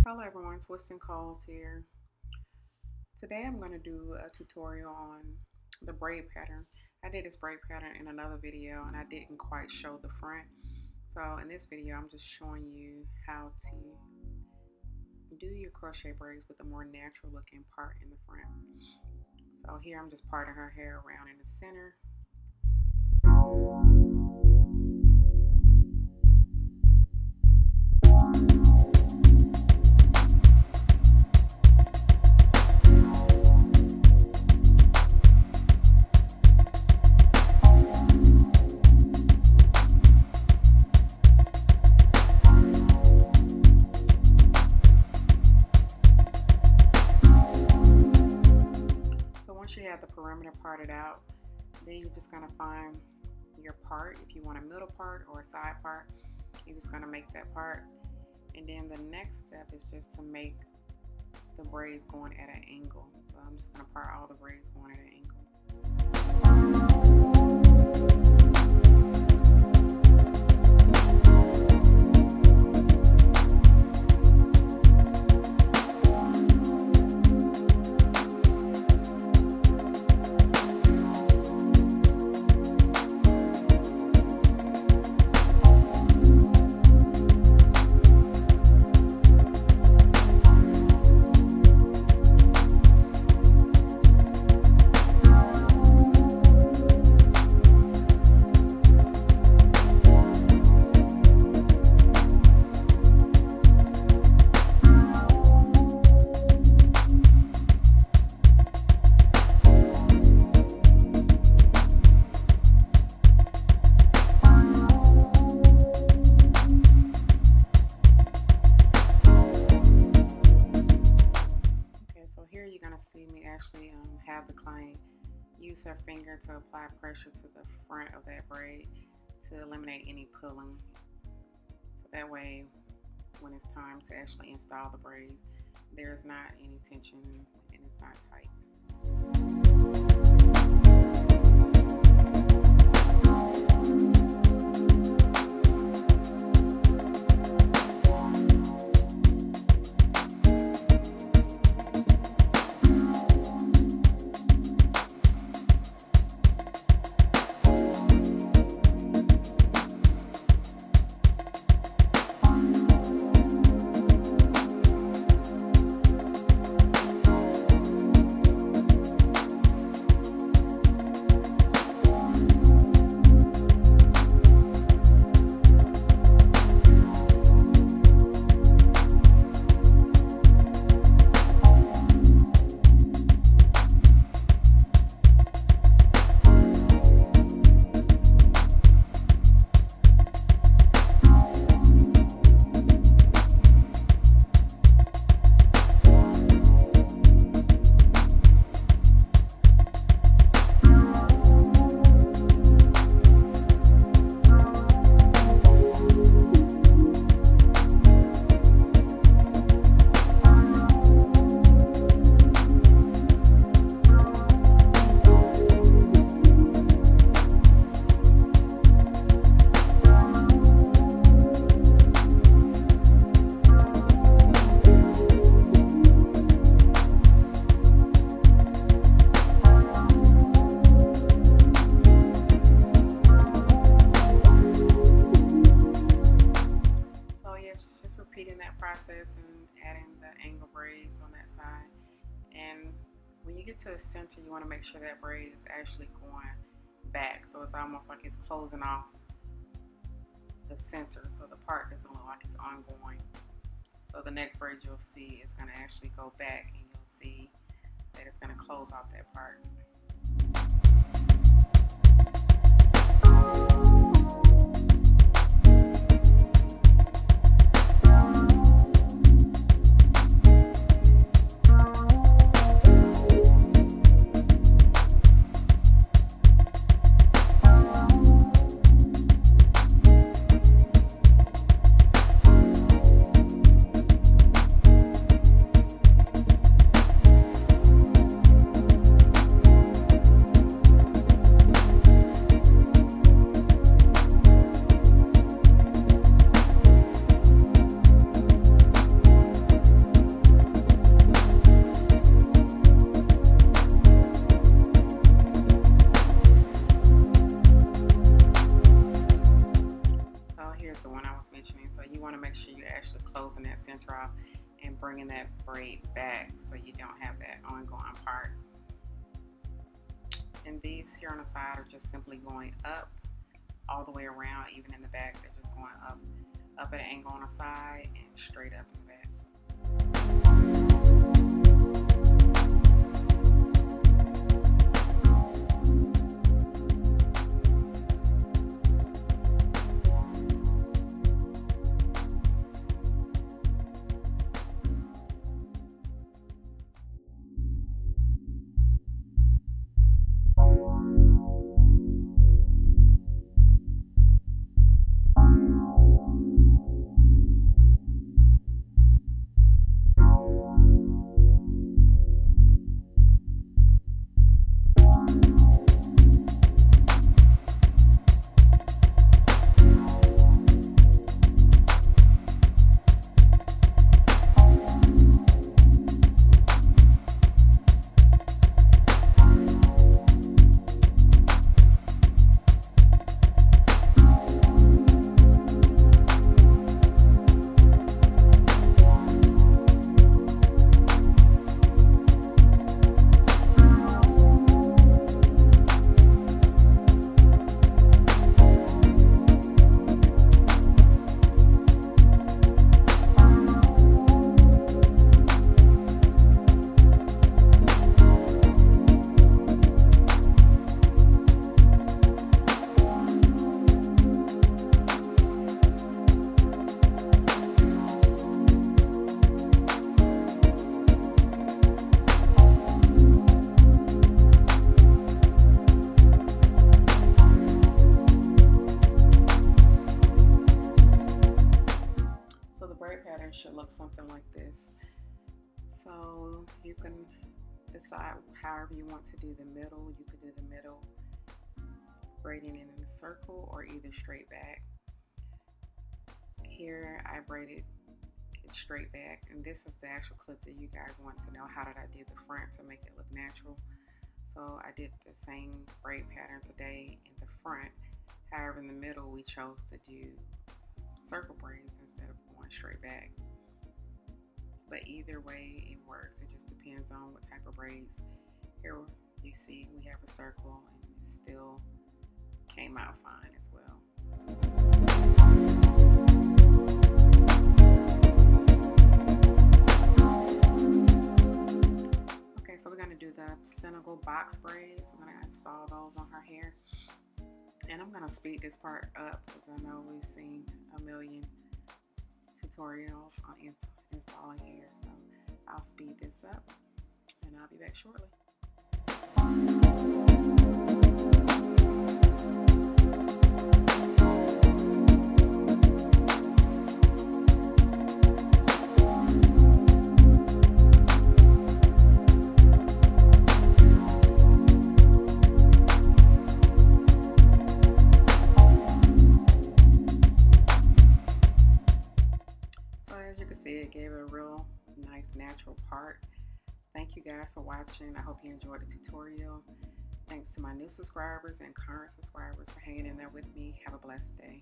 Hello everyone, TwistNCoils here. Today I'm going to do a tutorial on the braid pattern. I did this braid pattern in another video and I didn't quite show the front. So in this video I'm just showing you how to do your crochet braids with a more natural looking part in the front. So here I'm just parting her hair around in the center. Once you have the perimeter parted out, then you're just going to find your part. If you want a middle part or a side part, you're just going to make that part. And then the next step is just to make the braids going at an angle. So I'm just going to part all the braids going at an angle. See me actually have the client use her finger to apply pressure to the front of that braid to eliminate any pulling. So that way, when it's time to actually install the braids, there's not any tension and it's not tight. Repeating that process and adding the angle braids on that side. And when you get to the center, you want to make sure that braid is actually going back, so it's almost like it's closing off the center, so the part doesn't look like it's ongoing. So the next braid you'll see is going to actually go back, and you'll see that it's going to close off that part. closing that center off and bringing that braid back so you don't have that ongoing part. And these here on the side are just simply going up all the way around. Even in the back, they're just going up at an angle on the side and straight up in the back. Should look something like this. So you can decide however you want to do the middle. You could do the middle braiding it in a circle or either straight back. Here I braided it straight back, and this is the actual clip that you guys want to know. How did I do the front to make it look natural? So I did the same braid pattern today in the front. However, in the middle we chose to do circle braids instead of going straight back. But either way it works. It just depends on what type of braids. Here you see we have a circle and it still came out fine as well. Okay, so we're going to do the TwistNCoils box braids. We're going to install those on her hair. And I'm going to speed this part up because I know we've seen a million tutorials on installing hair. So I'll speed this up and I'll be back shortly. As you can see, it gave it a real nice natural part. Thank you guys for watching. I hope you enjoyed the tutorial. Thanks to my new subscribers and current subscribers for hanging in there with me. Have a blessed day.